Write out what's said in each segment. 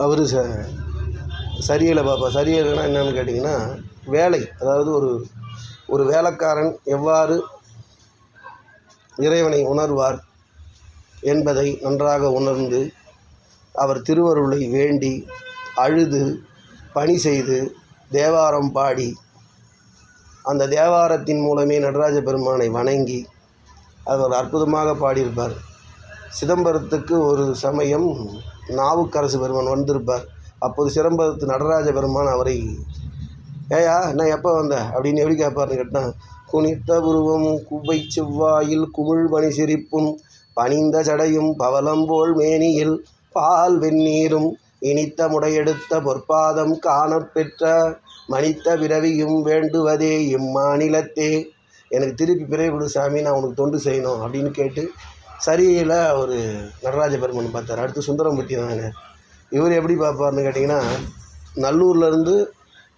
அவர் சரியில்லை பாப்பா. சரியில்லைன்னா என்னென்னு கேட்டிங்கன்னா, வேலை, அதாவது ஒரு வேலைக்காரன் எவ்வாறு இறைவனை உணர்வார் என்பதை நன்றாக உணர்ந்து அவர் திருவருளை வேண்டி அழுது பணி செய்து தேவாரம் பாடி அந்த தேவாரத்தின் மூலமே நடராஜ பெருமானை வணங்கி அவர் அற்புதமாக பாடியிருப்பார். சிதம்பரத்துக்கு ஒரு சமயம் நாவுக்கரசு பெருமான் வந்திருப்பார். அப்போது சிதம்பரத்து நடராஜ பெருமான் அவரை, ஏயா நான் எப்போ வந்த அப்படின்னு எப்படி கேட்பார்னு கேட்டால், குனித்த உருவமும் குவை செவ்வாயில் குமிழ்மணி சிரிப்பும் பணிந்த சடையும் பவளம்போல் மேனியில் பால் வெந்நீரும் இனித்த முடையெடுத்த பொற்பாதம் காணப்பெற்ற மனித்த பிறவியும் வேண்டுவதே இம்மாநிலத்தே, எனக்கு திருப்பி பிறவி கொடு சாமி, நான் உனக்கு தொண்டு செய்யணும் அப்படின்னு கேட்டு சரியில் ஒரு நடராஜ பெருமான் பார்த்தார். அடுத்து சுந்தரமூர்த்தி தாங்க. இவர் எப்படி பார்ப்பார்னு கேட்டிங்கன்னா, நல்லூர்லேருந்து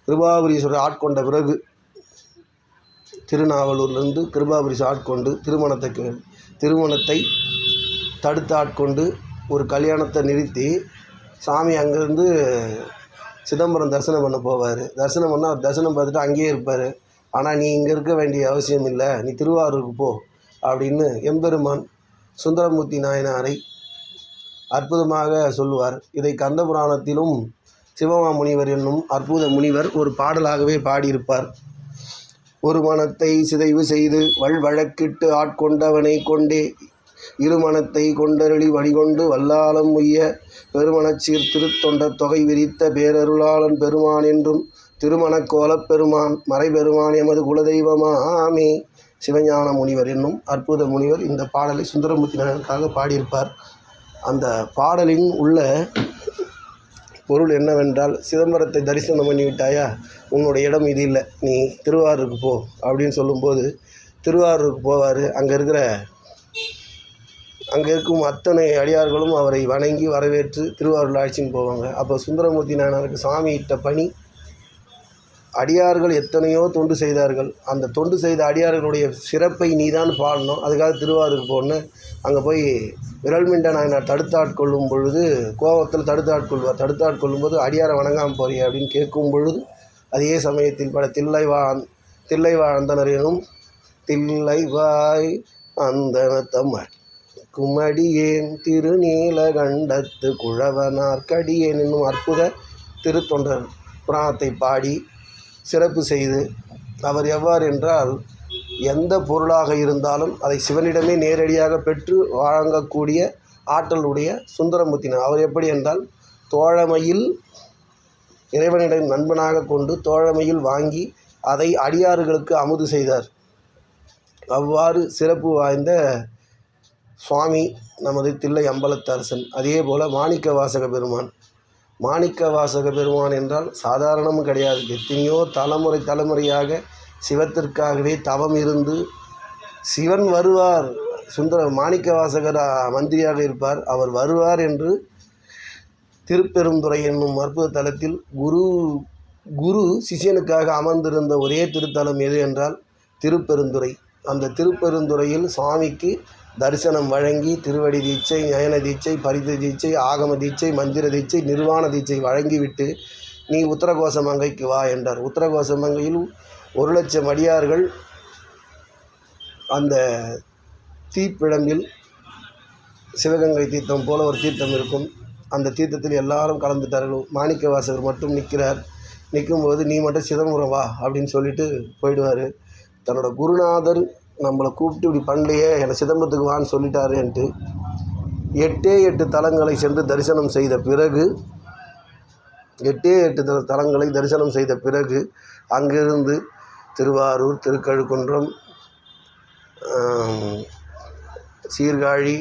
கிருபாபுரீஸ்வரர் ஆட்கொண்ட பிறகு, திருநாவலூர்லேருந்து கிருபாபுரீஸ்வரர் ஆட்கொண்டு திருமணத்தை தடுத்து ஆட்கொண்டு ஒரு கல்யாணத்தை நிறுத்தி சாமி அங்கேருந்து சிதம்பரம் தரிசனம் பண்ண போவார். தரிசனம் பண்ணால் அவர் தரிசனம் பார்த்துட்டு அங்கேயே இருப்பார். ஆனால் நீ இங்கே இருக்க வேண்டிய அவசியம் இல்லை, நீ திருவாரூருக்கு போ அப்படின்னு எம்பெருமான் சுந்தரமூர்த்தி நாயனாரை அற்புதமாக சொல்லுவார். இதை கந்த புராணத்திலும் சிவமாமுனிவர் என்னும் அற்புத முனிவர் ஒரு பாடலாகவே பாடியிருப்பார். ஒரு மனத்தை சிதைவு செய்து வழக்கிட்டு ஆட்கொண்டவனை கொண்டே இருமனத்தை கொண்டருளி வழிகொண்டு வல்லாலம் உய்ய பெருமணச்சீர் திருத்தொண்ட தொகை விரித்த பேரருளாளன் பெருமான் என்றும் திருமணக்கோலப் பெருமான் மறைபெருமான் எமது குலதெய்வமாமே சிவஞான முனிவர் என்னும் அற்புத முனிவர் இந்த பாடலை சுந்தரமூர்த்தி நாயனுக்காக பாடியிருப்பார். அந்த பாடலின் உள்ள பொருள் என்னவென்றால், சிதம்பரத்தை தரிசனம் பண்ணிவிட்டாயா, உன்னுடைய இடம் இது இல்லை, நீ திருவாரூருக்கு போ அப்படின்னு சொல்லும்போது திருவாரூருக்கு போவார். அங்கே இருக்கும் அத்தனை அடியார்களும் அவரை வணங்கி வரவேற்று திருவாரூர் ஆட்சின்னு போவாங்க. அப்போ சுந்தரமூர்த்தி நாயனாருக்கு சாமி இட்ட பணி, அடியார்கள் எத்தனையோ தொண்டு செய்தார்கள், அந்த தொண்டு செய்த அடியார்களுடைய சிறப்பை நீதான் பாடணும், அதுக்காக திருவாரூருக்கு போகணும். அங்கே போய் விரல்மிண்ட நாயனார் தடுத்தாட்கொள்ளும் பொழுது கோபத்தில் தடுத்தாட்கொள்வார். தடுத்தாட்கொள்ளும்போது அடியாரை வணங்காமல் போறிய அப்படின்னு கேட்கும் பொழுது, அதே சமயத்தில் பல தில்லைவாழ் அந்தனர் எனும் தில்லைவாய் அந்தனத்தம்மன் குமடியேன் திருநீலகண்டத்து குழவனார் கடியேன் என்னும் அற்புத திருத்தொண்டர் புராணத்தை பாடி சிறப்பு செய்து, அவர் எவ்வாறு என்றால், எந்த பொருளாக இருந்தாலும் அதை சிவனிடமே நேரடியாக பெற்று வழங்கக்கூடிய ஆற்றலுடைய சுந்தரமூர்த்தினார். அவர் எப்படி என்றால், தோழமையில் இறைவனிடம் நண்பனாக கொண்டு தோழமையில் வாங்கி அதை அடியார்களுக்கு அமுது செய்தார். அவ்வாறு சிறப்பு வாய்ந்த சுவாமி நமது தில்லை அம்பலத்தரசன். அதே போல் மாணிக்க வாசக பெருமான் என்றால் சாதாரணமும் கிடையாது. எத்தனையோ தலைமுறையாக சிவத்திற்காகவே தவம் இருந்து சிவன் வருவார், மாணிக்க வாசகர் மந்திரியாக இருப்பார், அவர் வருவார் என்று திருப்பெருந்துறை என்னும் அற்புத தலத்தில் குரு சிஷியனுக்காக அமர்ந்திருந்த ஒரே திருத்தலம் எது என்றால் திருப்பெருந்துறை. அந்த திருப்பெருந்துறையில் சுவாமிக்கு தரிசனம் வழங்கி திருவடி தீட்சை, நயன தீட்சை, பரித தீட்சை, ஆகம தீட்சை, மந்திர தீட்சை, நிர்வாண தீட்சை வழங்கிவிட்டு நீ உத்தரகோச மங்கைக்கு வா என்றார். உத்தரகோச மங்கையில் 1,00,000 அடியார்கள் அந்த தீப்பிழம்பில் சிவகங்கை தீர்த்தம் போல ஒரு தீர்த்தம் இருக்கும். அந்த தீர்த்தத்தில் எல்லாரும் கலந்துட்டார்கள். மாணிக்க வாசகர் மட்டும் நிற்கிறார். நிற்கும்போது நீ மட்டும் சிதம்பரம் வா அப்படின்னு சொல்லிட்டு போயிடுவார். தன்னோட குருநாதர் நம்மளை கூப்பிட்டு இப்படி பண்ணலையே, என்னை சிதம்பரத்துக்கு வான்னு சொல்லிட்டாருன்ட்டு 8 தலங்களை சென்று தரிசனம் செய்த பிறகு 8 தலங்களை தரிசனம் செய்த பிறகு அங்கிருந்து திருவாரூர், திருக்கழுக்குன்றம், சீர்காழி,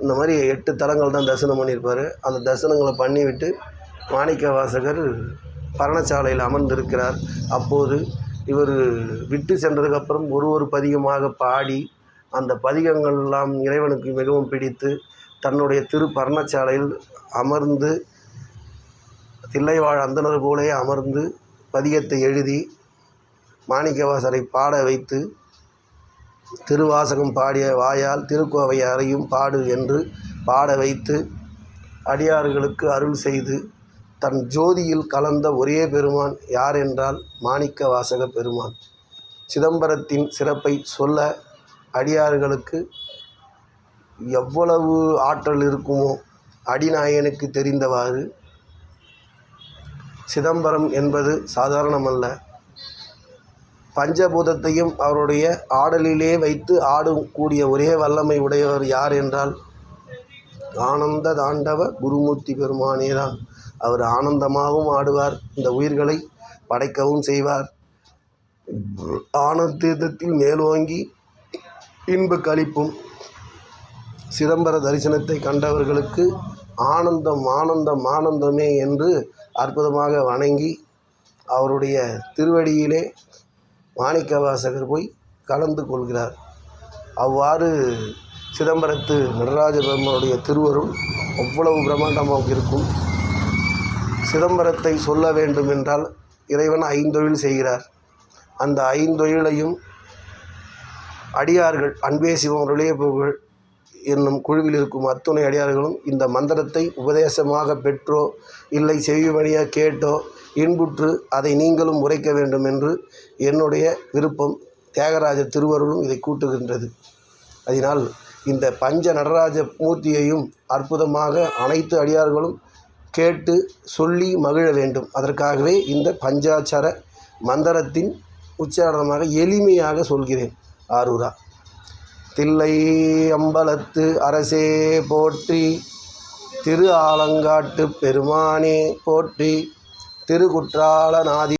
இந்த மாதிரி 8 தலங்கள் தான் தரிசனம் பண்ணியிருப்பார். அந்த தரிசனங்களை பண்ணிவிட்டு மாணிக்க வாசகர் பரணசாலையில் அமர்ந்திருக்கிறார். அப்போது இவர் விட்டு சென்றதுக்கப்புறம் ஒரு பதிகமாக பாடி அந்த பதிகங்கள் எல்லாம் இறைவனுக்கு மிகவும் பிடித்து தன்னுடைய பரணசாலையில் அமர்ந்து தில்லைவாழ் அந்தனர் போலே அமர்ந்து பதிகத்தை எழுதி மாணிக்கவாசரை பாட வைத்து திருவாசகம் பாடிய வாயால் திருக்கோவையாரையும் பாடு என்று பாட வைத்து அடியார்களுக்கு அருள் செய்து தன் ஜோதியில் கலந்த ஒரே பெருமான் யார் என்றால் மாணிக்க வாசக பெருமான். சிதம்பரத்தின் சிறப்பை சொல்ல அடியார்களுக்கு எவ்வளவு ஆற்றல் இருக்குமோ அடிநாயனுக்கு தெரிந்தவாறு சிதம்பரம் என்பது சாதாரணமல்ல. பஞ்சபூதத்தையும் அவருடைய ஆடலிலே வைத்து ஆடக்கூடிய ஒரே வல்லமை உடையவர் யார் என்றால் ஆனந்த தாண்டவ குருமூர்த்தி பெருமானே தான். அவர் ஆனந்தமாகவும் ஆடுவார், இந்த உயிர்களை படைக்கவும் செய்வார். ஆனந்தத்தில் மேலோங்கி இன்ப களிப்பும். சிதம்பர தரிசனத்தை கண்டவர்களுக்கு ஆனந்தம் ஆனந்தம் ஆனந்தமே என்று அற்புதமாக வணங்கி அவருடைய திருவடியிலே மாணிக்கவாசகர் போய் கலந்து கொள்கிறார். அவ்வாறு சிதம்பரத்து நடராஜ பெருமானுடைய திருவருள் அவ்வளவு பிரம்மாண்டமாக இருக்கும். சிதம்பரத்தை சொல்ல வேண்டும் என்றால் இறைவன் ஐந்தொழில் செய்கிறார். அந்த ஐந்தொழிலையும் அடியார்கள் அன்பே சிவம் அருளே புகழ் என்னும் குழுவில் இருக்கும் அத்துணை அடியார்களும் இந்த மந்திரத்தை உபதேசமாக பெற்றோ இல்லை செவி வழியாக கேட்டோ இன்புற்று அதை நீங்களும் உரைக்க வேண்டும் என்று என்னுடைய விருப்பம். தியாகராஜ திருவருளும் இதை கூட்டுகின்றது. அதனால் இந்த பஞ்ச நடராஜ மூர்த்தியையும் அற்புதமாக அனைத்து அடியார்களும் கேட்டு சொல்லி மகிழ வேண்டும். அதற்காகவே இந்த பஞ்சாட்சர மந்திரத்தின் உச்சாரணமாக எளிமையாக சொல்கிறேன். ஆரூரா. தில்லை அம்பலத்து அரசே போற்றி, திரு ஆலங்காட்டு பெருமானே போற்றி, திருக்குற்றால நாதி